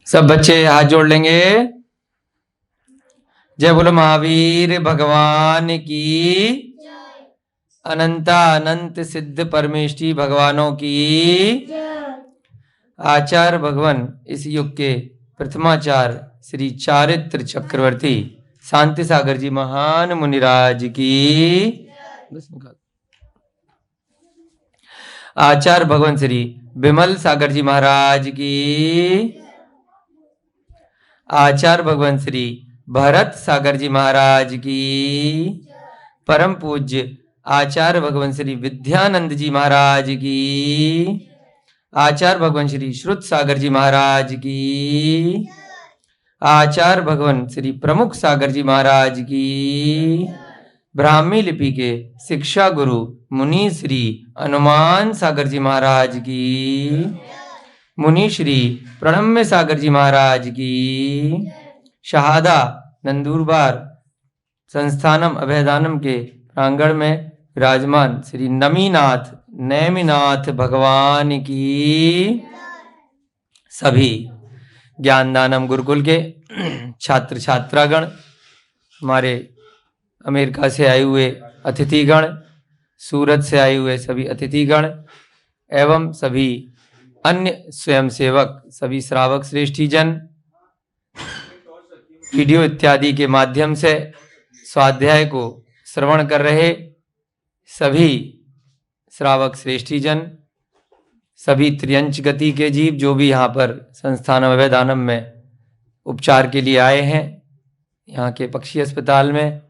सब बच्चे हाथ जोड़ लेंगे। जय बोलो महावीर भगवान की, अनंता अनंत सिद्ध परमेष्टि भगवानों की। आचार्य भगवान इस युग के प्रथमाचार्य श्री चारित्र चक्रवर्ती शांति सागर जी महान मुनिराज की। आचार्य भगवान श्री विमल सागर जी महाराज की। आचार्य भगवान श्री भरत सागर जी महाराज की। परम पूज्य आचार्य भगवान श्री विद्यानंद जी महाराज की। आचार्य भगवान श्री श्रुत सागर जी महाराज की। आचार्य भगवान श्री प्रमुख सागर जी महाराज की। ब्राह्मी लिपि के शिक्षा गुरु मुनि श्री हनुमान सागर जी महाराज की। मुनि श्री प्रणम्य सागर जी महाराज की। शहादा नंदुरबार संस्थानम अभयदानम के प्रांगण में विराजमान श्री नमीनाथ नेमिनाथ भगवान की। सभी ज्ञानदानम गुरुकुल के छात्र छात्रागण, हमारे अमेरिका से आए हुए अतिथिगण, सूरत से आए हुए सभी अतिथिगण एवं सभी अन्य स्वयंसेवक, सभी श्रावक श्रेष्ठी जन, वीडियो इत्यादि के माध्यम से स्वाध्याय को श्रवण कर रहे सभी श्रावक श्रेष्ठी जन, सभी त्रियंच गति के जीव जो भी यहाँ पर संस्थान अभयदानम में उपचार के लिए आए हैं। यहाँ के पक्षी अस्पताल में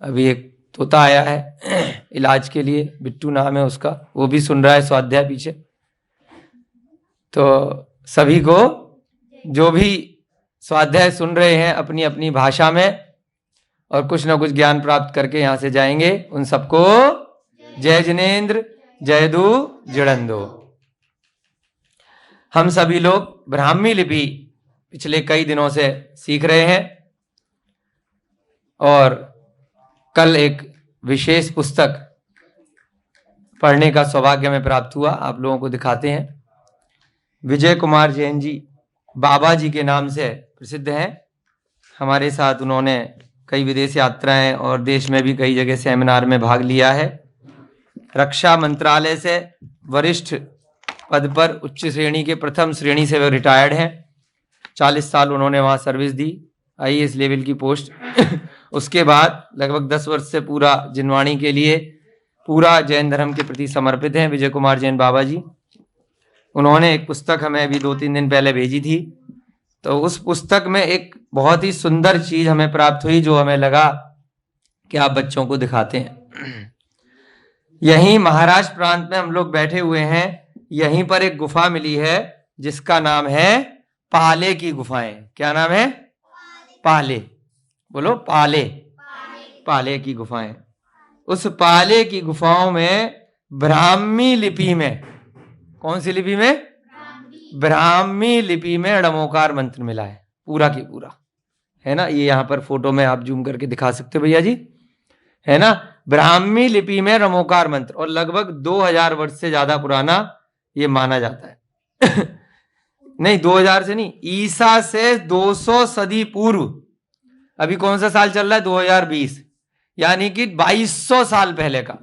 अभी एक तोता आया है इलाज के लिए, बिट्टू नाम है उसका, वो भी सुन रहा है स्वाध्याय पीछे। तो सभी को जो भी स्वाध्याय सुन रहे हैं अपनी अपनी भाषा में और कुछ ना कुछ ज्ञान प्राप्त करके यहाँ से जाएंगे, उन सबको जय जिनेन्द्र जय दू जड़ंदो। हम सभी लोग ब्राह्मी लिपि पिछले कई दिनों से सीख रहे हैं और कल एक विशेष पुस्तक पढ़ने का सौभाग्य हमें प्राप्त हुआ, आप लोगों को दिखाते हैं। विजय कुमार जैन जी बाबा जी के नाम से प्रसिद्ध हैं। हमारे साथ उन्होंने कई विदेश यात्राएं और देश में भी कई जगह सेमिनार में भाग लिया है। रक्षा मंत्रालय से वरिष्ठ पद पर उच्च श्रेणी के प्रथम श्रेणी से वे रिटायर्ड हैं। 40 साल उन्होंने वहाँ सर्विस दी, IAS लेवल की पोस्ट। उसके बाद लगभग 10 वर्ष से पूरा जिनवाणी के लिए पूरा जैन धर्म के प्रति समर्पित हैं विजय कुमार जैन बाबा जी। उन्होंने एक पुस्तक हमें अभी 2-3 दिन पहले भेजी थी, तो उस पुस्तक में एक बहुत ही सुंदर चीज हमें प्राप्त हुई जो हमें लगा कि आप बच्चों को दिखाते हैं। यहीं महाराष्ट्र प्रांत में हम लोग बैठे हुए हैं, यहीं पर एक गुफा मिली है जिसका नाम है पाले की गुफाएं। क्या नाम है? पाले। बोलो पाले। पाले की गुफाएं। उस पाले की गुफाओं में ब्राह्मी लिपि में, कौन सी लिपि में? ब्राह्मी लिपि में णमोकार मंत्र मिला है, पूरा की पूरा, है ना। ये यहाँ पर फोटो में आप जूम करके दिखा सकते हो भैया जी, है ना। ब्राह्मी लिपि में णमोकार मंत्र, और लगभग 2000 वर्ष से ज्यादा पुराना ये माना जाता है। नहीं 2000 से नहीं, ईसा से 200 सदी पूर्व। अभी कौन सा साल चल रहा है? 2020, यानी कि 2200 साल पहले का,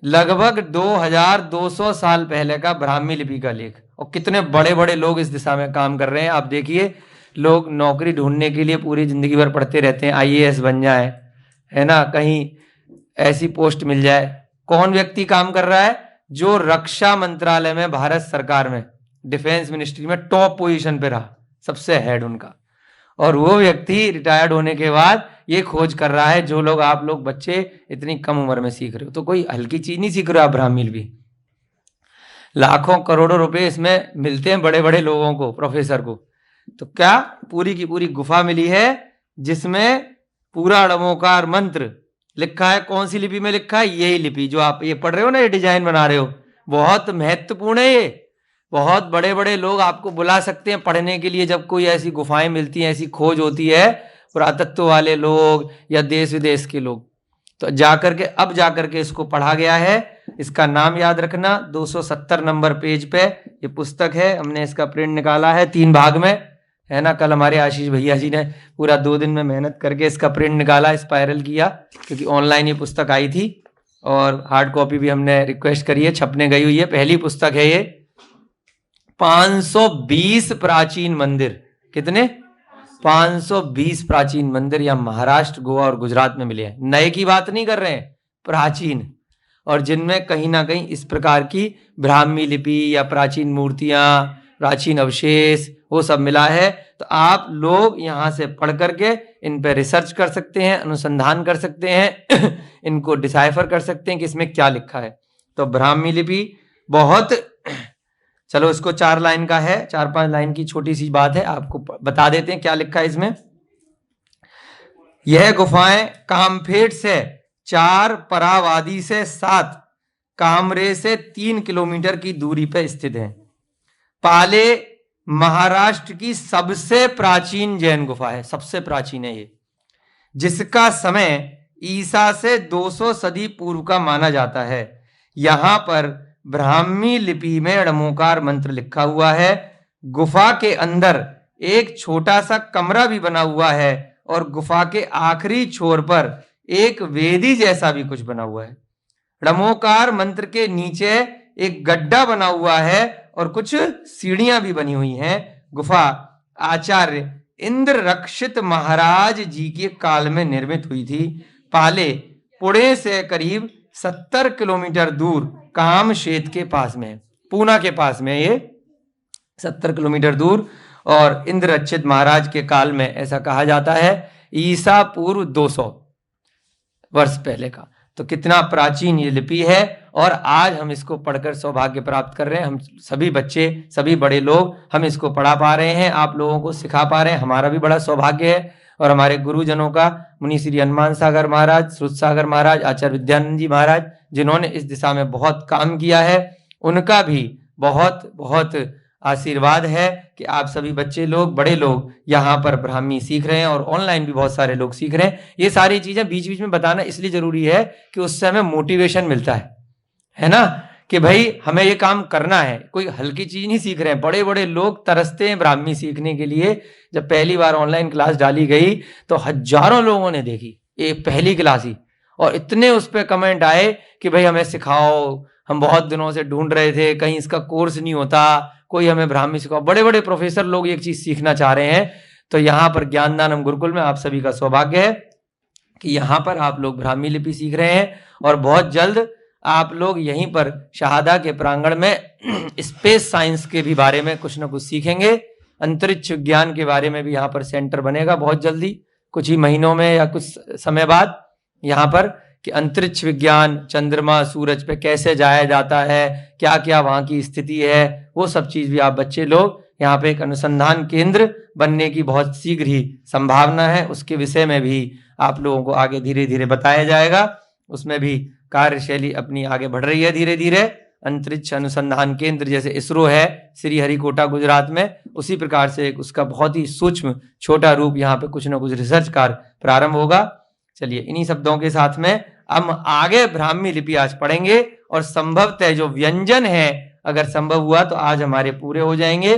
लगभग 2200 साल पहले का ब्राह्मी लिपि का लेख। और कितने बड़े बड़े लोग इस दिशा में काम कर रहे हैं। आप देखिए, लोग नौकरी ढूंढने के लिए पूरी जिंदगी भर पढ़ते रहते हैं, IAS बन जाए, है ना, कहीं ऐसी पोस्ट मिल जाए। कौन व्यक्ति काम कर रहा है? जो रक्षा मंत्रालय में, भारत सरकार में, डिफेंस मिनिस्ट्री में टॉप पोजीशन पे रहा, सबसे हेड उनका। और वो व्यक्ति रिटायर्ड होने के बाद ये खोज कर रहा है जो लोग, आप लोग बच्चे इतनी कम उम्र में सीख रहे हो, तो कोई हल्की चीज नहीं सीख रहे हो आप ब्राह्मी लिपि। लाखों करोड़ों रुपए इसमें मिलते हैं बड़े बड़े लोगों को, प्रोफेसर को। तो क्या पूरी की पूरी गुफा मिली है जिसमें पूरा णमोकार मंत्र लिखा है। कौन सी लिपि में लिखा है? यही लिपि जो आप ये पढ़ रहे हो ना, ये डिजाइन बना रहे हो, बहुत महत्वपूर्ण है ये। बहुत बड़े बड़े लोग आपको बुला सकते हैं पढ़ने के लिए, जब कोई ऐसी गुफाएं मिलती हैं, ऐसी खोज होती है, पुरातत्व वाले लोग या देश विदेश के लोग। तो जाकर के, अब जाकर के इसको पढ़ा गया है। इसका नाम याद रखना। 270 नंबर पेज पे ये पुस्तक है, हमने इसका प्रिंट निकाला है 3 भाग में, है ना। कल हमारे आशीष भैया जी ने पूरा 2 दिन में मेहनत करके इसका प्रिंट निकाला, स्पाइरल किया, क्योंकि ऑनलाइन ये पुस्तक आई थी और हार्ड कॉपी भी हमने रिक्वेस्ट करी है, छपने गई हुई है। पहली पुस्तक है ये। 520 प्राचीन मंदिर, कितने? 520 प्राचीन मंदिर या महाराष्ट्र, गोवा और गुजरात में मिले हैं। नए की बात नहीं कर रहे हैं, प्राचीन, और जिनमें कहीं ना कहीं इस प्रकार की ब्राह्मी लिपि या प्राचीन मूर्तियां, प्राचीन अवशेष, वो सब मिला है। तो आप लोग यहाँ से पढ़ करके इन पे रिसर्च कर सकते हैं, अनुसंधान कर सकते हैं इनको डिसाइफर कर सकते हैं कि इसमें क्या लिखा है। तो ब्राह्मी लिपि बहुत, चलो इसको 4 लाइन का है, 4-5 लाइन की छोटी सी बात है, आपको बता देते हैं क्या लिखा है इसमें। यह गुफाएं कामफेट से 4, परावादी से 7, कामरे से 3 किलोमीटर की दूरी पर स्थित है। पाले महाराष्ट्र की सबसे प्राचीन जैन गुफा है, सबसे प्राचीन है ये, जिसका समय ईसा से 200 सदी पूर्व का माना जाता है। यहां पर ब्राह्मी लिपि में णमोकार मंत्र लिखा हुआ है। गुफा के अंदर एक छोटा सा कमरा भी बना हुआ है और गुफा के आखिरी छोर पर एक वेदी जैसा भी कुछ बना हुआ है। णमोकार मंत्र के नीचे एक गड्ढा बना हुआ है और कुछ सीढ़ियां भी बनी हुई हैं। गुफा आचार्य इंद्र रक्षित महाराज जी के काल में निर्मित हुई थी। पाले पुणे से करीब 70 किलोमीटर दूर कामशेत के पास में है, पूना के पास में, ये 70 किलोमीटर दूर, और इंद्र रक्षित महाराज के काल में, ऐसा कहा जाता है, ईसा पूर्व 200 वर्ष पहले का। तो कितना प्राचीन ये लिपि है, और आज हम इसको पढ़कर सौभाग्य प्राप्त कर रहे हैं। हम सभी बच्चे, सभी बड़े लोग हम इसको पढ़ा पा रहे हैं, आप लोगों को सिखा पा रहे हैं, हमारा भी बड़ा सौभाग्य है। और हमारे गुरुजनों का, मुनि श्री हनुमान सागर महाराज, श्रुत सागर महाराज, आचार्य विद्यानंद जी महाराज, जिन्होंने इस दिशा में बहुत काम किया है, उनका भी बहुत बहुत आशीर्वाद है कि आप सभी बच्चे लोग, बड़े लोग यहाँ पर ब्राह्मी सीख रहे हैं, और ऑनलाइन भी बहुत सारे लोग सीख रहे हैं। ये सारी चीजें बीच बीच में बताना इसलिए जरूरी है कि उससे हमें मोटिवेशन मिलता है ना, कि भाई हमें ये काम करना है। कोई हल्की चीज नहीं सीख रहे हैं, बड़े बड़े लोग तरसते हैं ब्राह्मी सीखने के लिए। जब पहली बार ऑनलाइन क्लास डाली गई तो हजारों लोगों ने देखी, ये पहली क्लास ही, और इतने उस पर कमेंट आए कि भाई हमें सिखाओ, हम बहुत दिनों से ढूंढ रहे थे, कहीं इसका कोर्स नहीं होता, कोई हमें ब्राह्मी सिखाओ। बड़े बड़े प्रोफेसर लोग एक चीज सीखना चाह रहे हैं। तो यहाँ पर ज्ञानदानम गुरुकुल में आप सभी का सौभाग्य है कि यहाँ पर आप लोग ब्राह्मी लिपि सीख रहे हैं, और बहुत जल्द आप लोग यहीं पर शहादा के प्रांगण में स्पेस साइंस के भी बारे में कुछ ना कुछ सीखेंगे। अंतरिक्ष विज्ञान के बारे में भी यहाँ पर सेंटर बनेगा बहुत जल्दी, कुछ ही महीनों में या कुछ समय बाद, यहाँ पर कि अंतरिक्ष विज्ञान, चंद्रमा, सूरज पे कैसे जाया जाता है, क्या क्या वहाँ की स्थिति है, वो सब चीज भी आप बच्चे लोग, यहाँ पे एक अनुसंधान केंद्र बनने की बहुत शीघ्र ही संभावना है। उसके विषय में भी आप लोगों को आगे धीरे धीरे बताया जाएगा। उसमें भी कार्यशैली अपनी आगे बढ़ रही है धीरे धीरे। अंतरिक्ष अनुसंधान केंद्र जैसे इसरो है श्रीहरिकोटा गुजरात में, उसी प्रकार से एक उसका बहुत ही सूक्ष्म छोटा रूप यहाँ पे कुछ ना कुछ रिसर्च कार्य प्रारंभ होगा। चलिए, इन्हीं शब्दों के साथ में हम आगे ब्राह्मी लिपि आज पढ़ेंगे, और संभवतः जो व्यंजन है, अगर संभव हुआ तो आज हमारे पूरे हो जाएंगे।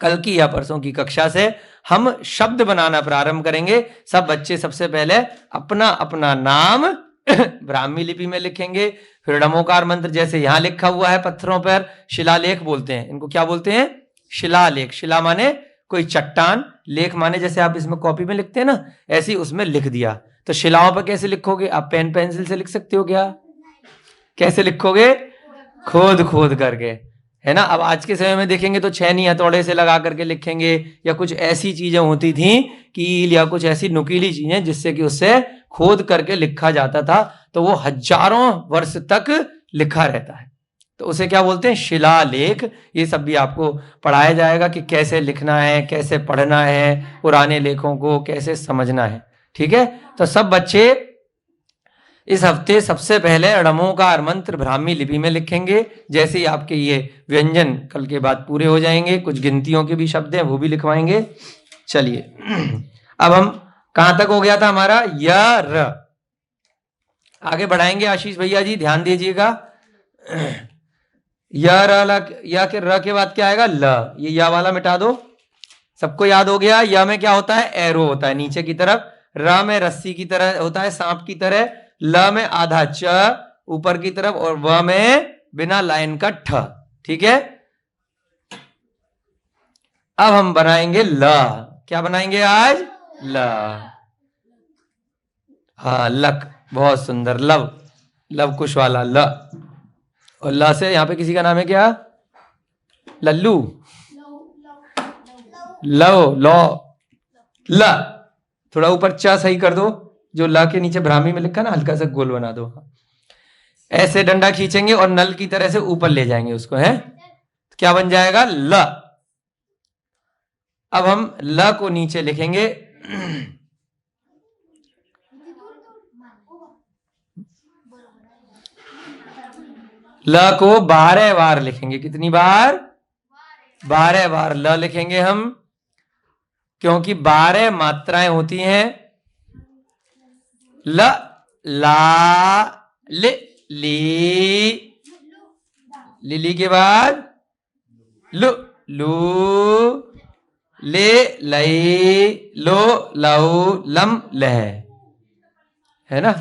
कल की या परसों की कक्षा से हम शब्द बनाना प्रारंभ करेंगे। सब बच्चे सबसे पहले अपना अपना नाम ब्राह्मी लिपि में लिखेंगे, फिर णमोकार मंत्र जैसे यहाँ लिखा हुआ है पत्थरों पर, शिलालेख बोलते हैं इनको। क्या बोलते हैं? शिलालेख। शिला माने कोई चट्टान, लेख माने जैसे आप इसमें कॉपी में लिखते हैं ना, ऐसे ही उसमें लिख दिया। तो शिलाओं पर कैसे लिखोगे? आप पेन पेंसिल से लिख सकते हो क्या? कैसे लिखोगे? खोद खोद करके, है ना। अब आज के समय में देखेंगे तो छेनी हथौड़े से लगा करके लिखेंगे, या कुछ ऐसी चीजें होती थी, कील या कुछ ऐसी नुकीली चीजें जिससे कि उससे खोद करके लिखा जाता था, तो वो हजारों वर्ष तक लिखा रहता है। तो उसे क्या बोलते हैं? शिलालेख। ये सब भी आपको पढ़ाया जाएगा कि कैसे लिखना है, कैसे पढ़ना है, पुराने लेखों को कैसे समझना है। ठीक है, तो सब बच्चे इस हफ्ते सबसे पहले णमोकार मंत्र ब्राह्मी लिपि में लिखेंगे। जैसे ही आपके ये व्यंजन कल के बाद पूरे हो जाएंगे, कुछ गिनतियों के भी शब्द हैं वो भी लिखवाएंगे। चलिए, अब हम कहां तक हो गया था हमारा? य र। आगे बढ़ाएंगे आशीष भैया जी, ध्यान दीजिएगा। या र ला, या के र के बाद क्या आएगा? ल। ये या वाला मिटा दो। सबको याद हो गया? या में क्या होता है? एरो होता है नीचे की तरफ। र में रस्सी की तरह होता है, सांप की तरह। ल में आधा च ऊपर की तरफ, और व में बिना लाइन का ठ। ठीक है, अब हम बनाएंगे ल। क्या बनाएंगे आज? ल। हाँ, लक, बहुत सुंदर। लव, लव कुश वाला ल। और ल से यहां पे किसी का नाम है क्या? लल्लू, लो, लो, ल। थोड़ा ऊपर च सही कर दो, जो ल के नीचे ब्राह्मी में लिखा ना, हल्का सा गोल बना दो। ऐसे डंडा खींचेंगे और नल की तरह से ऊपर ले जाएंगे उसको, है? तो क्या बन जाएगा? ल। अब हम ल को नीचे लिखेंगे। ल को 12 बार लिखेंगे। कितनी बार? 12 बार ल लिखेंगे हम, क्योंकि 12 मात्राएं होती हैं। ल, ला, ले, ली, लिली के बाद लु, लू, ले, लई, लो, लऊ, लम, लह, है ना?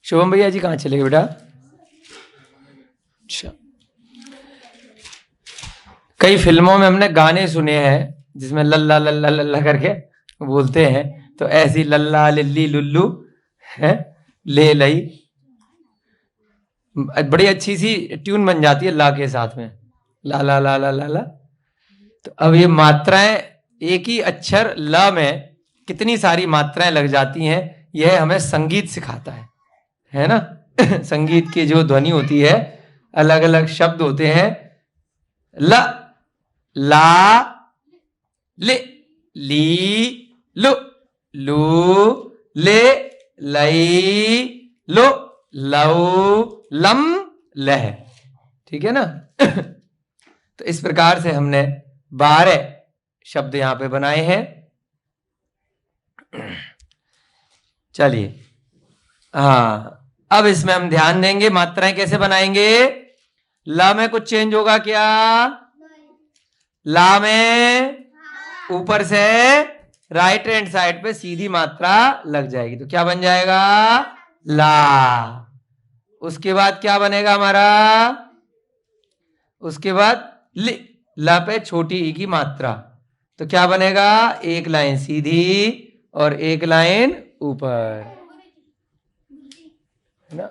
शुभम भैया जी कहाँ चले गए बेटा? अच्छा, कई फिल्मों में हमने गाने सुने हैं जिसमें लल्ला लल्ला लल्ला करके बोलते हैं, तो ऐसी लल्ला, लिल्ली, लुल्लू, है, ले, लई, बड़ी अच्छी सी ट्यून बन जाती है ला के साथ में, ला ला ला ला ला ला। तो अब ये मात्राएं, एक ही अक्षर ल में कितनी सारी मात्राएं लग जाती हैं, यह हमें संगीत सिखाता है ना? संगीत की जो ध्वनि होती है, अलग अलग शब्द होते हैं। ल, ला, ले, ली, लु, लू, ले, लई, लो, लऊ, लम, लह। ठीक है ना? तो इस प्रकार से हमने 12 शब्द यहां पे बनाए हैं। चलिए, हाँ, अब इसमें हम ध्यान देंगे मात्राएं कैसे बनाएंगे। ला में कुछ चेंज होगा क्या? ला में ऊपर से राइट हैंड साइड पे सीधी मात्रा लग जाएगी, तो क्या बन जाएगा? ला। उसके बाद क्या बनेगा हमारा? उसके बाद लि, ला पे छोटी ई की मात्रा, तो क्या बनेगा? एक लाइन सीधी और एक लाइन ऊपर, है ना?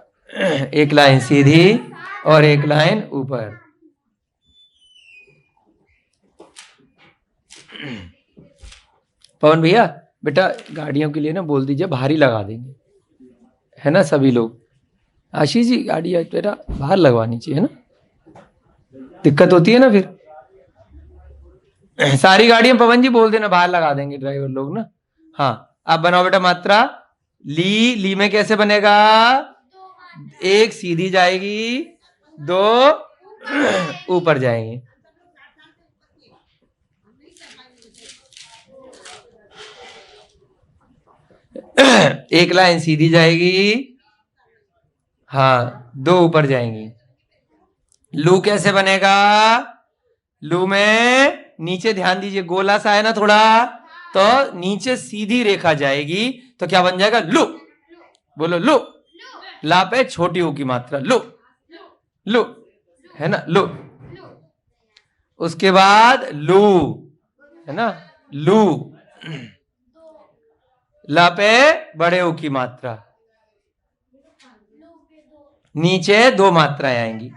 एक लाइन सीधी और एक लाइन ऊपर। पवन भैया बेटा, गाड़ियों के लिए ना बोल दीजिए भारी लगा देंगे, है ना? सभी लोग। आशीष जी, गाड़ी बेटा बाहर लगवानी चाहिए ना, दिक्कत होती है ना फिर। सारी गाड़ियां पवन जी बोल देना, बाहर लगा देंगे ड्राइवर लोग ना। हाँ, आप बनाओ बेटा मात्रा। ली, ली में कैसे बनेगा? एक सीधी जाएगी, दो ऊपर जाएंगी। एक लाइन सीधी जाएगी, हाँ, दो ऊपर जाएंगी। लू कैसे बनेगा? लू में नीचे ध्यान दीजिए, गोला सा है ना थोड़ा, तो नीचे सीधी रेखा जाएगी, तो क्या बन जाएगा? लू। बोलो लू। ला पे छोटी ऊ की मात्रा, लू, लू, है ना? लू। उसके बाद लू, है ना? लू। ला पे बड़े ऊ की मात्रा, नीचे दो मात्राएं आएंगी,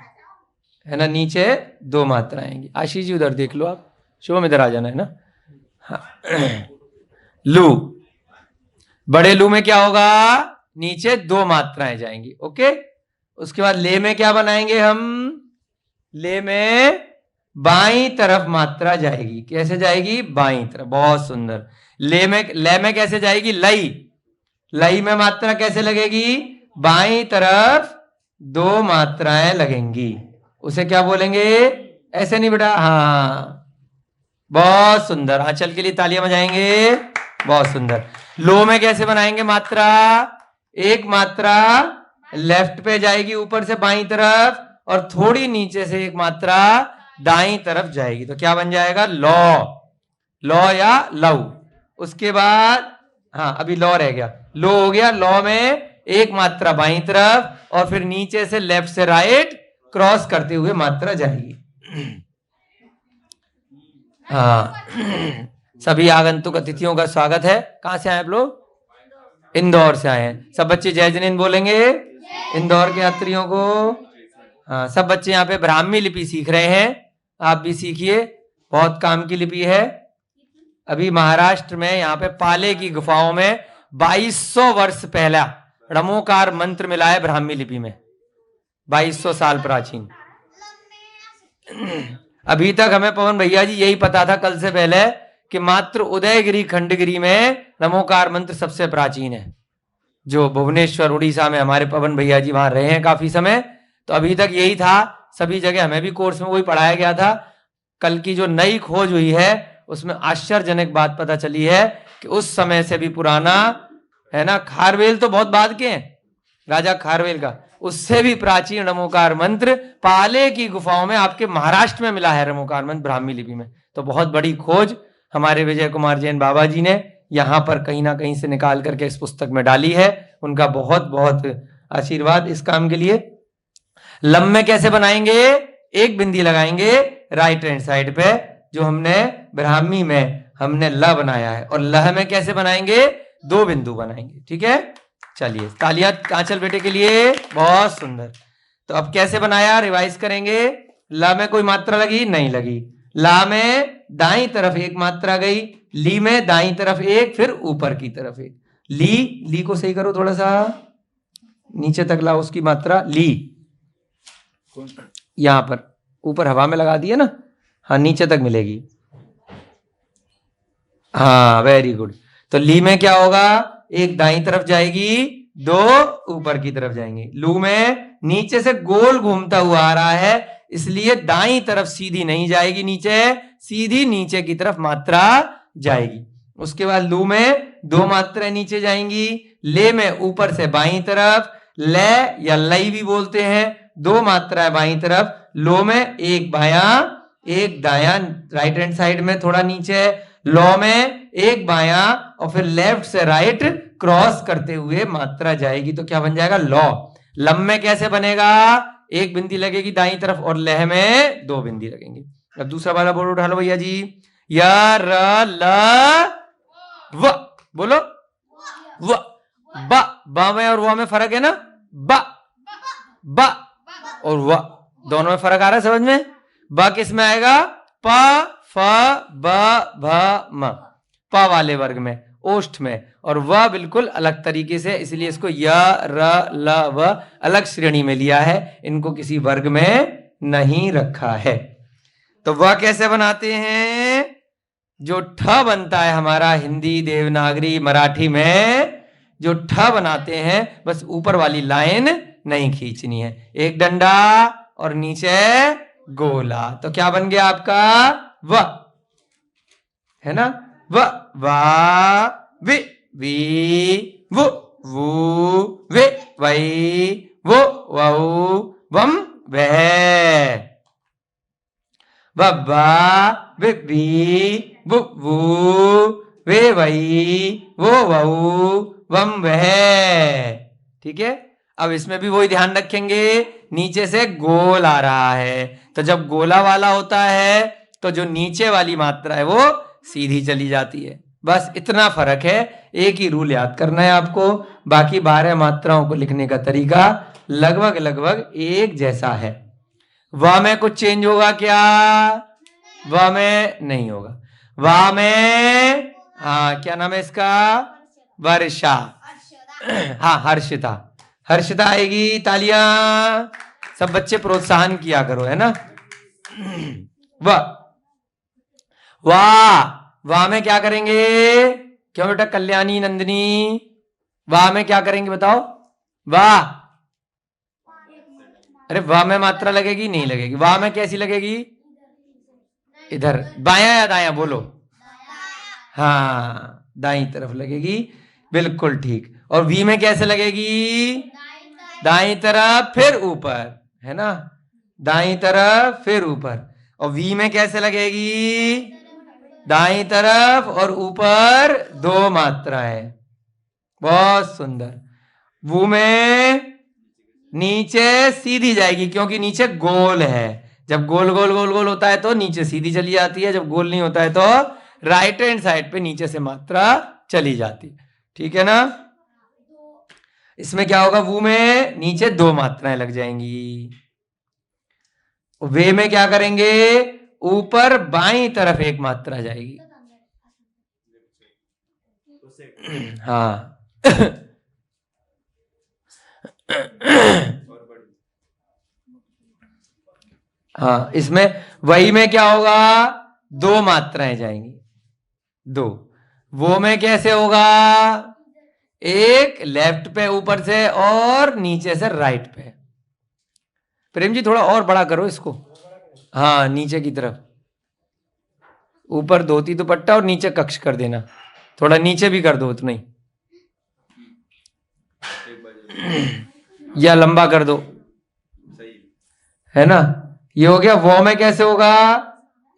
है ना? नीचे दो मात्राएं आएंगी। आशीष जी उधर देख लो आप, शुभम इधर आ जाना, है ना? हाँ। लू, बड़े लू में क्या होगा? नीचे दो मात्राएं जाएंगी। ओके, उसके बाद ले में क्या बनाएंगे हम? ले में बाईं तरफ मात्रा जाएगी। कैसे जाएगी? बाईं तरफ। बहुत सुंदर। ले में कैसे जाएगी? लई, लई में मात्रा कैसे लगेगी? बाईं तरफ दो मात्राएं लगेंगी, उसे क्या बोलेंगे? ऐसे नहीं बेटा, हाँ, बहुत सुंदर। आंचल के लिए तालियां बजाएंगे, बहुत सुंदर। लो में कैसे बनाएंगे मात्रा? एक मात्रा लेफ्ट पे जाएगी ऊपर से बाईं तरफ, और थोड़ी नीचे से एक मात्रा दाईं तरफ जाएगी, तो क्या बन जाएगा? लौ। लौ या लव। उसके बाद हाँ अभी लौ रह गया, लो हो गया। लौ में एक मात्रा बाईं तरफ, और फिर नीचे से लेफ्ट से राइट क्रॉस करते हुए मात्रा जाएगी। हाँ सभी आगंतुक अतिथियों का स्वागत है। कहां से आए आप लोग? इंदौर से आए हैं। सब बच्चे जय जनीन बोलेंगे इंदौर के यात्रियों को। हाँ सब बच्चे यहाँ पे ब्राह्मी लिपि सीख रहे हैं, आप भी सीखिए, बहुत काम की लिपि है। अभी महाराष्ट्र में यहाँ पे पाले की गुफाओं में 2200 वर्ष पहला रमोकार मंत्र मिला है ब्राह्मी लिपि में, 2200 साल प्राचीन। अभी तक हमें पवन भैया जी यही पता था कल से पहले कि मात्र उदयगिरी खंडगिरी में नमोकार मंत्र सबसे प्राचीन है, जो भुवनेश्वर उड़ीसा में हमारे पवन भैया जी वहां रहे हैं काफी समय, तो अभी तक यही था। सभी जगह हमें भी कोर्स में वही पढ़ाया गया था। कल की जो नई खोज हुई है उसमें आश्चर्यजनक बात पता चली है कि उस समय से भी पुराना है ना, खारवेल तो बहुत बाद के हैं, राजा खारवेल का, उससे भी प्राचीन रमोकार मंत्र पाले की गुफाओं में आपके महाराष्ट्र में मिला है रमोकार मंत्र ब्राह्मी लिपि में। तो बहुत बड़ी खोज हमारे विजय कुमार जैन बाबा जी ने यहाँ पर कहीं ना कहीं से निकाल करके इस पुस्तक में डाली है। उनका बहुत बहुत आशीर्वाद इस काम के लिए। लम में कैसे बनाएंगे? एक बिंदी लगाएंगे राइट हैंड साइड पे, जो हमने ब्राह्मी में हमने ल बनाया है, और लह में कैसे बनाएंगे? 2 बिंदु बनाएंगे। ठीक है, चलिए तालियां कांचल बेटे के लिए, बहुत सुंदर। तो अब कैसे बनाया रिवाइज करेंगे। ला में कोई मात्रा लगी? नहीं लगी। ला में दाईं तरफ एक मात्रा गई, ली में दाईं तरफ एक, फिर ऊपर की तरफ एक। ली को सही करो, थोड़ा सा नीचे तक लाओ उसकी मात्रा। ली यहां पर ऊपर हवा में लगा दिया ना, हाँ नीचे तक मिलेगी। हाँ वेरी गुड। तो ली में क्या होगा? एक दाईं तरफ जाएगी, 2 ऊपर की तरफ जाएंगी। लू में नीचे से गोल घूमता हुआ आ रहा है, इसलिए दाईं तरफ सीधी नहीं जाएगी, नीचे सीधी नीचे की तरफ मात्रा जाएगी। उसके बाद लू में 2 मात्राएं नीचे जाएंगी। ले में ऊपर से बाईं तरफ, ले या लई भी बोलते हैं, 2 मात्राएं बाईं तरफ। लो में एक बायां एक दायां, राइट हैंड साइड में थोड़ा नीचे। लौ में एक बायां, और फिर लेफ्ट से राइट क्रॉस करते हुए मात्रा जाएगी, तो क्या बन जाएगा? लौ। लम में कैसे बनेगा? एक बिंदी लगेगी दाईं तरफ, और लह में 2 बिंदी लगेंगी। अब दूसरा वाला बोर्ड उठा लो भैया जी। य र ल व बोलो। व बा में और व में फर्क है ना, बा और व दोनों में फर्क आ रहा है समझ में। ब किस में आएगा? प फ ब भ म, प वाले वर्ग में, ओष्ठ में, और वह बिल्कुल अलग तरीके से, इसलिए इसको य र ल व अलग श्रेणी में लिया है, इनको किसी वर्ग में नहीं रखा है। तो वह कैसे बनाते हैं? जो ठ बनता है हमारा हिंदी देवनागरी मराठी में, जो ठ बनाते हैं बस ऊपर वाली लाइन नहीं खींचनी है, एक डंडा और नीचे गोला, तो क्या बन गया आपका? व है ना। व वा वि वी वु वू वे वई वो वऊ वम वह। वब्बा विब्बी वुव्वू वे वई वो वऊ वम वह। ठीक है, अब इसमें भी वही ध्यान रखेंगे, नीचे से गोल आ रहा है, तो जब गोला वाला होता है तो जो नीचे वाली मात्रा है वो सीधी चली जाती है। बस इतना फर्क है, एक ही रूल याद करना है आपको, बाकी 12 मात्राओं को लिखने का तरीका लगभग लगभग एक जैसा है। व में कुछ चेंज होगा क्या? व में नहीं होगा। व में क्या नाम है इसका? वर्षा। हाँ हर्षिता, हर्षिता आएगी। तालियां, सब बच्चे प्रोत्साहन किया करो, है ना। वाह में क्या करेंगे? क्यों बेटा कल्याणी नंदिनी, वाह में क्या करेंगे बताओ? वाह, अरे वाह में मात्रा लगेगी? नहीं लगेगी। वाह में कैसी लगेगी? इधर बायां या दायां बोलो? हाँ दाईं तरफ लगेगी, बिल्कुल ठीक। और वी में कैसे लगेगी? दाईं तरफ फिर ऊपर, है ना, दाईं तरफ फिर ऊपर। और वी में कैसे लगेगी? दाईं तरफ और ऊपर 2 मात्राएं। बहुत सुंदर। वो में नीचे सीधी जाएगी क्योंकि नीचे गोल है। जब गोल गोल गोल गोल होता है तो नीचे सीधी चली जाती है, जब गोल नहीं होता है तो राइट हैंड साइड पे नीचे से मात्रा चली जाती है। ठीक है ना? इसमें क्या होगा? वो में नीचे 2 मात्राएं लग जाएंगी। वे में क्या करेंगे? ऊपर बाईं तरफ 1 मात्रा जाएगी। हाँ हाँ, इसमें वही में क्या होगा? 2 मात्राएं जाएंगी, 2। वो में कैसे होगा? एक लेफ्ट पे ऊपर से और नीचे से राइट पे। प्रेम जी थोड़ा और बड़ा करो इसको। हाँ, नीचे की तरफ, ऊपर धोती दुपट्टा और नीचे कक्ष कर देना। थोड़ा नीचे भी कर दो, उतना ही, या लंबा कर दो, है ना? ये हो गया। वो में कैसे होगा?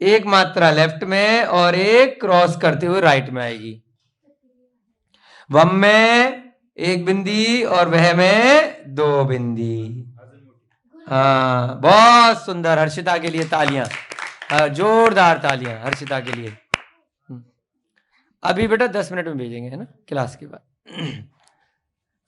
1 मात्रा लेफ्ट में और 1 क्रॉस करते हुए राइट में आएगी। वम में 1 बिंदी और वह में 2 बिंदी। हाँ, बहुत सुंदर। हर्षिता के लिए तालियां, जोरदार तालियां हर्षिता के लिए। अभी बेटा 10 मिनट में भेजेंगे, है ना, क्लास के बाद।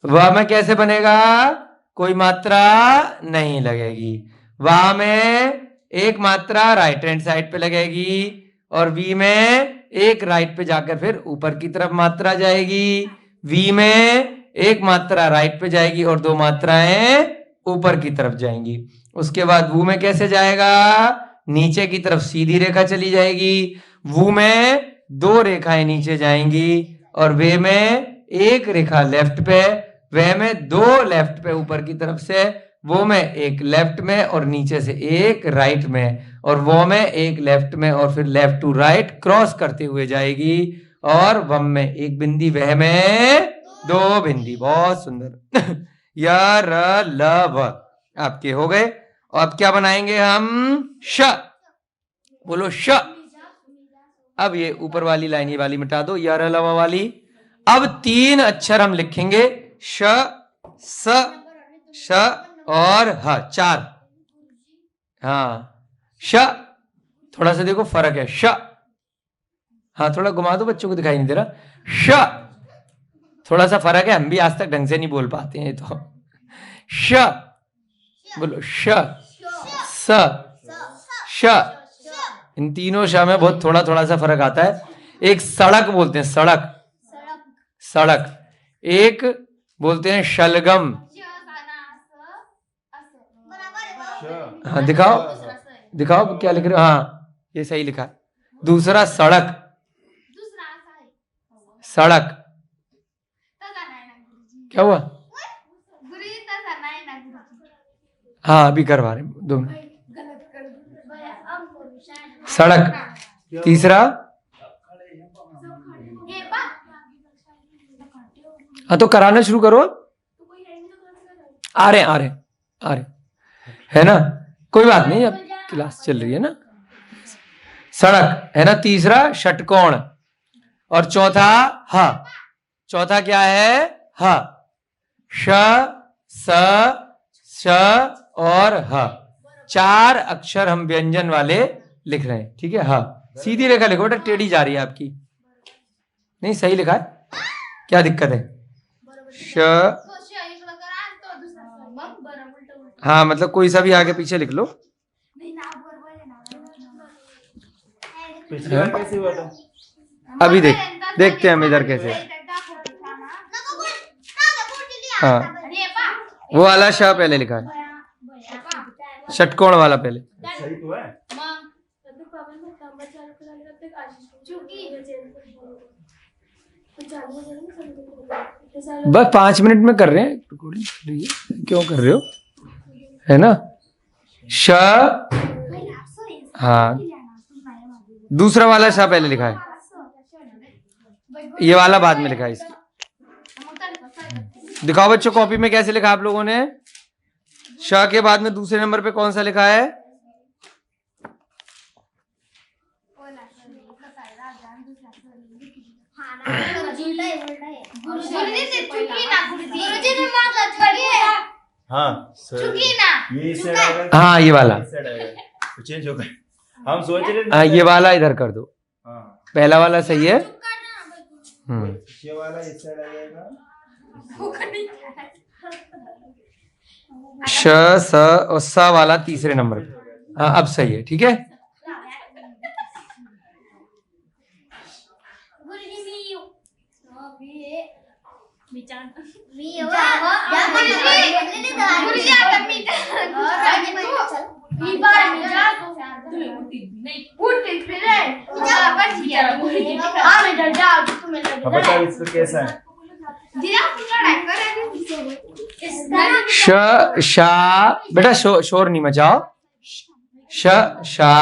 वह में कैसे बनेगा? कोई मात्रा नहीं लगेगी। वह में 1 मात्रा राइट हैंड साइड पे लगेगी और वी में 1 राइट पे जाकर फिर ऊपर की तरफ मात्रा जाएगी। वी में 1 मात्रा राइट पे जाएगी और 2 मात्राएं ऊपर की तरफ जाएंगी। उसके बाद वू में कैसे जाएगा? नीचे की तरफ सीधी रेखा चली जाएगी। वू में 2 रेखाएं नीचे जाएंगी और वे में 1 रेखा लेफ्ट पे, वे में 2 लेफ्ट पे ऊपर की तरफ से, वो में 1 लेफ्ट में और नीचे से 1 राइट में, और वो में 1 लेफ्ट में और फिर लेफ्ट टू राइट क्रॉस करते हुए जाएगी। और वम में 1 बिंदी, वह में 2 बिंदी। बहुत सुंदर। य र ल व आपके हो गए। और अब क्या बनाएंगे हम? श। बोलो श। अब ये ऊपर वाली लाइन, ये वाली मिटा दो, य र ल व वाली। अब 3 अक्षर हम लिखेंगे, श, स, श और ह, 4। हाँ, श। थोड़ा सा देखो फर्क है, श। हाँ, थोड़ा घुमा दो, बच्चों को दिखाई नहीं दे रहा। श थोड़ा सा फर्क है, हम भी आज तक ढंग से नहीं बोल पाते हैं। तो श बोलो, श, स, श। इन तीनों श में बहुत थोड़ा थोड़ा सा फर्क आता है। एक सड़क बोलते हैं, सड़क, सड़क। एक बोलते हैं शलगम। हाँ, दिखाओ दिखाओ क्या लिख रहे हो? हाँ, ये सही लिखा। दूसरा सड़क, सड़क। क्या हुआ? हाँ, अभी करवा रहे, 2 मिनट। सड़क। तीसरा, हाँ तो कराना शुरू करो। आ रहे आ रहे आ रहे, है ना? कोई बात नहीं, अब क्लास चल रही है ना। सड़क है ना। तीसरा षटकोण और चौथा ह। चौथा क्या है? ह। श, स, श और ह। 4 अक्षर हम व्यंजन वाले लिख रहे हैं, ठीक है? ह। सीधी रेखा लिखो बेटा, टेढ़ी जा रही है आपकी। नहीं, सही लिखा है, क्या दिक्कत है? श, हाँ मतलब कोई सा भी आगे पीछे लिख लो। अभी देखते हैं हम इधर कैसे। हाँ, वो वाला श पहले लिखा है, षटकोण वाला पहले। सही तो है। बस 5 मिनट में कर रहे हैं, क्यों कर रहे हो, है ना? श, हाँ, दूसरा वाला श पहले लिखा है, ये वाला बाद में लिखा है। इसकी दिखाओ बच्चों, कॉपी में कैसे लिखा आप लोगों ने? श के बाद में दूसरे नंबर पे कौन सा लिखा है? हाँ हाँ ये वाला, चेंज हो गए, हम सोच रहे थे। हाँ ये वाला इधर कर दो। हाँ पहला वाला सही है। ये वाला इस साइड आ जाएगा। श स और स वाला तीसरे नंबर पे। हाँ अब सही है, ठीक है। अब बताओ इसको कैसा है? श शा, बेटा शोर नहीं मचाओ। श शा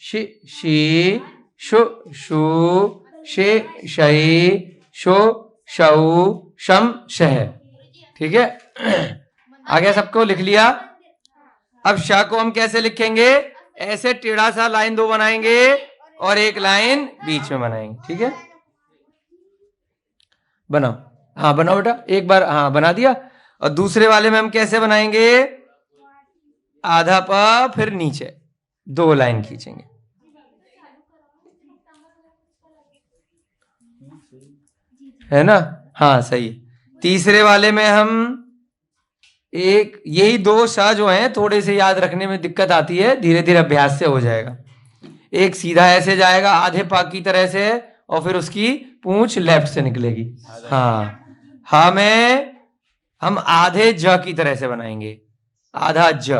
शि शी शु शु शे शई शो शौ शम शह, ठीक है। आगे सबको लिख लिया। अब श को हम कैसे लिखेंगे? ऐसे टेढ़ा सा लाइन दो बनाएंगे और एक लाइन बीच में बनाएंगे, ठीक है। बनाओ, हाँ बनाओ बेटा, एक बार हाँ बना दिया। और दूसरे वाले में हम कैसे बनाएंगे? आधा प फिर नीचे 2 लाइन खींचेंगे। है ना? हाँ सही है। तीसरे वाले में हम एक, यही 2 श जो हैं थोड़े से याद रखने में दिक्कत आती है, धीरे धीरे अभ्यास से हो जाएगा। एक सीधा ऐसे जाएगा आधे पाक की तरह से और फिर उसकी पूंछ लेफ्ट से निकलेगी। हाँ हाँ में हम आधे ज की तरह से बनाएंगे। आधा ज,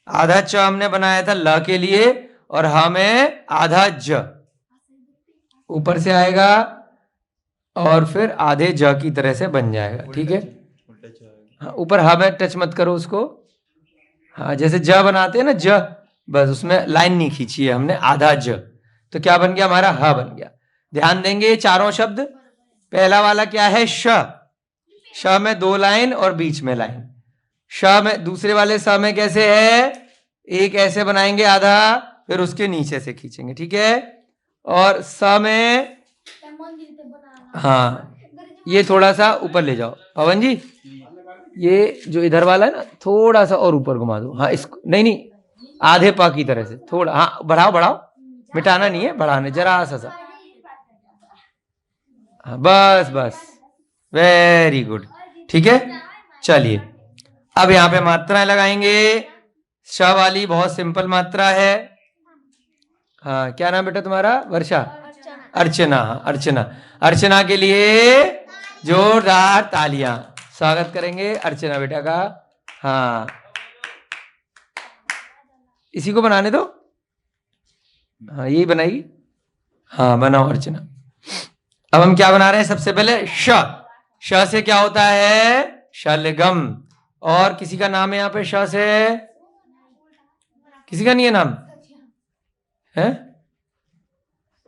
आधा च हमने बनाया था ल के लिए, और हाँ में आधा ज ऊपर से आएगा और फिर आधे ज की तरह से बन जाएगा, ठीक है। हाँ ऊपर हाँ में टच मत करो उसको। हाँ जैसे ज बनाते हैं ना ज, बस उसमें लाइन नहीं खींची है हमने, आधा ज, तो क्या बन गया हमारा? ह बन गया। ध्यान देंगे ये चारों शब्द। पहला वाला क्या है? श, श में 2 लाइन और बीच में लाइन। श में, दूसरे वाले स में कैसे है? एक ऐसे बनाएंगे आधा, फिर उसके नीचे से खींचेंगे, ठीक है। और स में, हाँ ये थोड़ा सा ऊपर ले जाओ पवन जी, ये जो इधर वाला है ना थोड़ा सा और ऊपर घुमा दो। हाँ इसको नहीं, आधे पा की तरह से थोड़ा, हाँ बढ़ाओ बढ़ाओ, मिटाना नहीं है, बढ़ाने जरा सा। हाँ बस बस, वेरी गुड, ठीक है। चलिए अब यहाँ पे मात्राएं लगाएंगे। श वाली बहुत सिंपल मात्रा है। हाँ क्या नाम बेटा तुम्हारा? वर्षा? अर्चना। हाँ अर्चना, अर्चना के लिए जोरदार तालियां। स्वागत करेंगे अर्चना बेटा का। हाँ इसी को बनाने दो। हाँ यही बनाएगी। हाँ बनाओ अर्चना। अब हम क्या बना रहे हैं? सबसे पहले श, श से क्या होता है? शलगम। और किसी का नाम है यहाँ पे श से? किसी का नहीं है नाम है?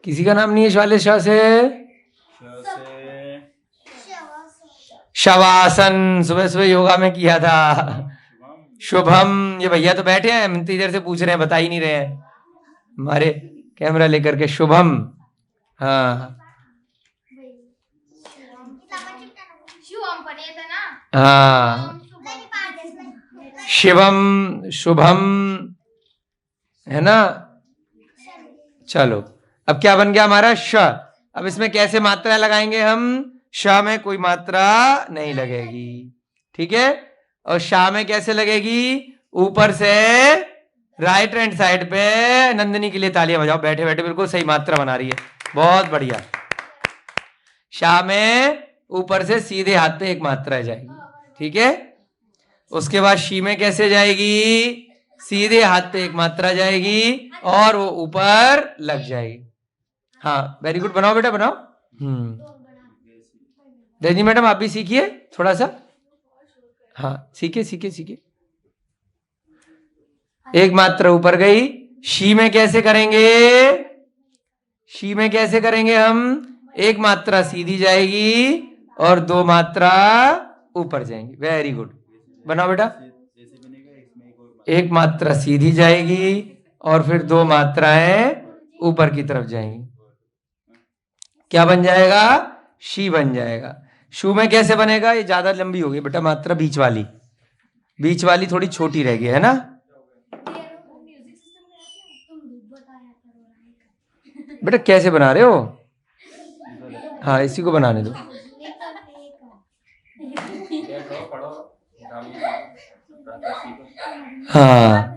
किसी का नाम नहीं है वाले श से? शवासन, सुबह सुबह योगा में किया था। शुभम, ये भैया तो बैठे हैं, इतनी देर से पूछ रहे हैं, बता ही नहीं रहे हैं हमारे कैमरा लेकर के। शुभम, हाँ हाँ, शिवम, शुभम, है ना। चलो अब क्या बन गया हमारा? श। अब इसमें कैसे मात्रा लगाएंगे हम? श में कोई मात्रा नहीं लगेगी, ठीक है। और शा में कैसे लगेगी? ऊपर से राइट हैंड साइड पे। नंदिनी के लिए तालियां बजाओ, बैठे बैठे बिल्कुल सही मात्रा बना रही है, बहुत बढ़िया। शा में ऊपर से सीधे हाथ पे एक मात्रा जाएगी, ठीक है। उसके बाद शी में कैसे जाएगी? सीधे हाथ पे एक मात्रा जाएगी और वो ऊपर लग जाएगी। हाँ वेरी गुड, बनाओ बेटा बनाओ। रजनी मैडम आप भी सीखिए थोड़ा सा। हाँ सीखिए सीखिए सीखिए। एक मात्रा ऊपर गई। शी में कैसे करेंगे? शी में कैसे करेंगे हम? एक मात्रा सीधी जाएगी और 2 मात्रा ऊपर जाएंगी। वेरी गुड, बनाओ बेटा। एक मात्रा सीधी जाएगी और फिर 2 मात्राएं ऊपर की तरफ जाएंगी। क्या बन जाएगा? शी बन जाएगा। शू में कैसे बनेगा? ये ज्यादा लंबी हो गई बेटा मात्रा, बीच वाली थोड़ी छोटी रह गई है ना बेटा। कैसे बना रहे हो? हाँ इसी को बनाने दो। हाँ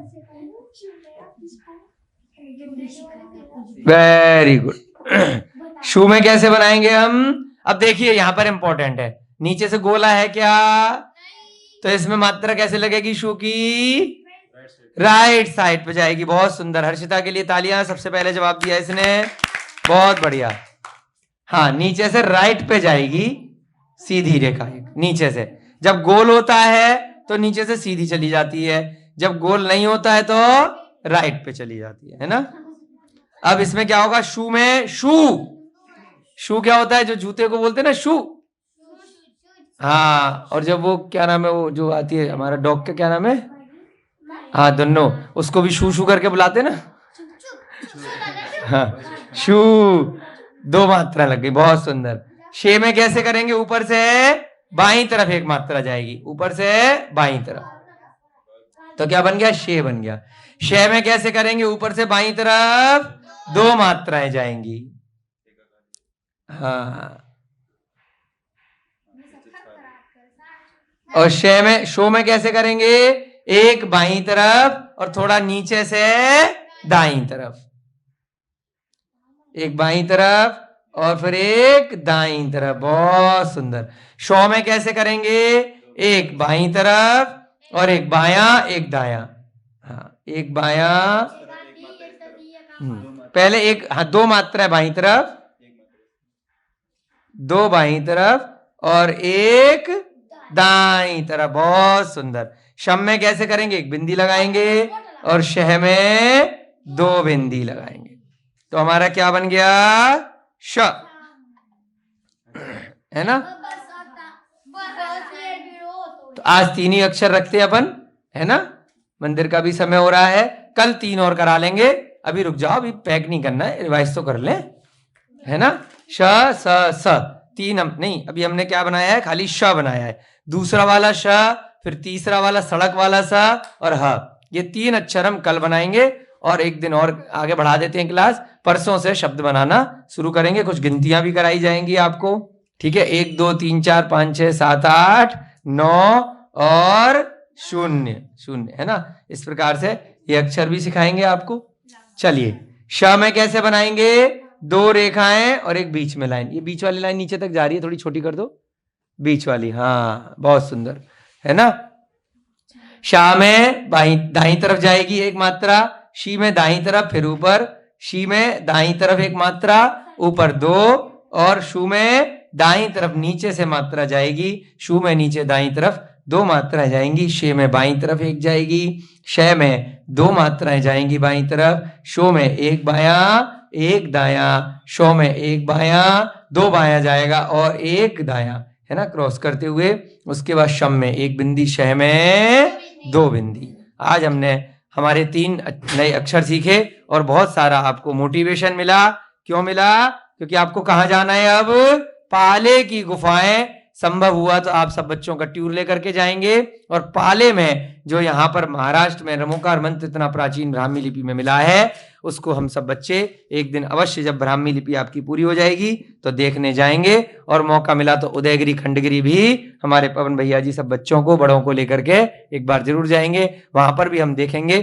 वेरी गुड। शू में कैसे बनाएंगे हम? अब देखिए यहाँ पर इंपॉर्टेंट है, नीचे से गोला है क्या? तो इसमें मात्रा कैसे लगेगी शू की? राइट साइड पे जाएगी। बहुत सुंदर, हर्षिता के लिए तालियां। सबसे पहले जवाब दिया इसने, बहुत बढ़िया। हाँ नीचे से राइट पे जाएगी सीधी रेखा नीचे से। जब गोल होता है तो नीचे से सीधी चली जाती है, जब गोल नहीं होता है तो राइट पे चली जाती है ना। अब इसमें क्या होगा? शू में शू क्या होता है? जो जूते को बोलते हैं ना शू। हाँ, और जब वो क्या नाम है, वो जो आती है हमारा डॉग का क्या नाम है? हाँ दोनों, उसको भी शू शू करके बुलाते ना। हाँ शू, 2 मात्रा लग गई, बहुत सुंदर। शे में कैसे करेंगे? ऊपर से बाईं तरफ एक मात्रा जाएगी, ऊपर से बाईं तरफ, तो क्या बन गया? शे बन गया। शे में कैसे करेंगे? ऊपर से बाईं तरफ 2 मात्राएं जाएंगी। हाँ, और शो में कैसे करेंगे? एक बाईं तरफ और थोड़ा नीचे से दाईं तरफ, एक बाईं तरफ और फिर एक दाईं तरफ। बहुत सुंदर। शो में कैसे करेंगे? एक बाईं तरफ और एक बायां एक दायां। हाँ एक बायां, पहले एक, हाँ 2 मात्रा बाईं तरफ, 2 बाईं तरफ और एक दाईं तरफ। बहुत सुंदर। शम में कैसे करेंगे? एक बिंदी लगाएंगे और शह में 2 बिंदी लगाएंगे, तो हमारा क्या बन गया? श, है ना। तो आज 3 ही अक्षर रखते हैं अपन, है ना। मंदिर का भी समय हो रहा है, कल 3 और करा लेंगे। अभी रुक जाओ, अभी पैक नहीं करना है, रिवाइज तो कर लें, है ना। श स स 3 हम नहीं, अभी हमने क्या बनाया है? खाली श बनाया है। दूसरा वाला श, फिर तीसरा वाला सड़क वाला स और ह, ये 3 अक्षर हम कल बनाएंगे। और एक दिन और आगे बढ़ा देते हैं क्लास, परसों से शब्द बनाना शुरू करेंगे, कुछ गिनतियां भी कराई जाएंगी आपको, ठीक है। 1 2 3 4 5 6 7 8 9 और 0 0, है ना। इस प्रकार से ये अक्षर भी सिखाएंगे आपको। चलिए, श में कैसे बनाएंगे? 2 रेखाएं और एक बीच में लाइन। ये बीच वाली लाइन नीचे तक जा रही है, थोड़ी छोटी कर दो बीच वाली। हाँ बहुत सुंदर, है ना। शा में दाईं तरफ जाएगी एक मात्रा, शी में दाईं तरफ, फिर ऊपर, शी में दाईं तरफ एक मात्रा, ऊपर 2, और शू में दाईं तरफ नीचे से मात्रा जाएगी, शू में नीचे दाईं तरफ 2 मात्राएं जाएंगी, शे में बाईं तरफ एक जाएगी, शय में 2 मात्राएं जाएंगी बाईं तरफ, शो में एक बायां एक दायां, शो में एक बायां 2 बायां जाएगा और एक दायां, है ना, क्रॉस करते हुए। उसके बाद शम में एक बिंदी, शह में 2 बिंदी। आज हमने हमारे 3 नए अक्षर सीखे और बहुत सारा आपको मोटिवेशन मिला। क्यों मिला? क्योंकि आपको कहाँ जाना है अब? पाले की गुफाएं। संभव हुआ तो आप सब बच्चों का टूर लेकर के जाएंगे, और पाले में जो यहाँ पर महाराष्ट्र में रमोकार मंत्र इतना प्राचीन ब्राह्मी लिपि में मिला है, उसको हम सब बच्चे एक दिन अवश्य, जब ब्राह्मी लिपि आपकी पूरी हो जाएगी तो देखने जाएंगे। और मौका मिला तो उदयगिरी खंडगिरी भी हमारे पवन भैया जी सब बच्चों को, बड़ों को लेकर के एक बार जरूर जाएंगे। वहां पर भी हम देखेंगे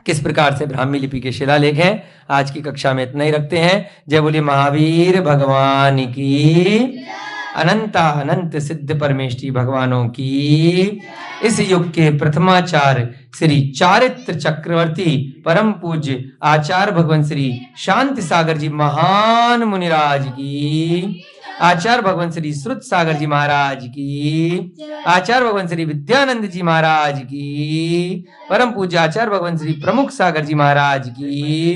किस प्रकार से ब्राह्मी लिपि के शिलालेख हैं। आज की कक्षा में इतना ही रखते हैं। जय बोले महावीर भगवान की, अनंता अनंत सिद्ध परमेष्टि भगवानों की। इस युग के प्रथमाचार्य श्री चारित्र चक्रवर्ती परम पूज्य आचार्य भगवान श्री शांति सागर जी महान मुनिराज की, आचार्य भगवान श्री श्रुत सागर जी महाराज की, आचार्य भगवान श्री विद्यानंद जी महाराज की, परम पूज्य आचार्य भगवान श्री प्रमुख सागर जी महाराज की,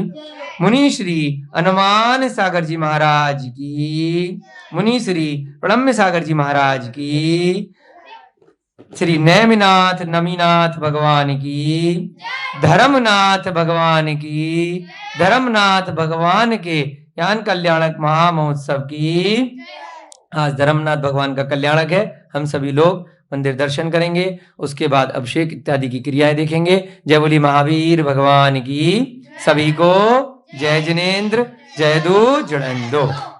मुनि श्री अनुमान सागर जी महाराज की, मुनि श्री प्रणम्य सागर जी महाराज की, श्री नेमिनाथ नमीनाथ भगवान की, धर्मनाथ भगवान की, धर्मनाथ भगवान के ज्ञान कल्याणक महामहोत्सव की। आज धर्मनाथ भगवान का कल्याणक है। हम सभी लोग मंदिर दर्शन करेंगे, उसके बाद अभिषेक इत्यादि की क्रियाएं देखेंगे। जय बोली महावीर भगवान की। सभी को जय जिनेन्द्र, जय दो जुड़न दो।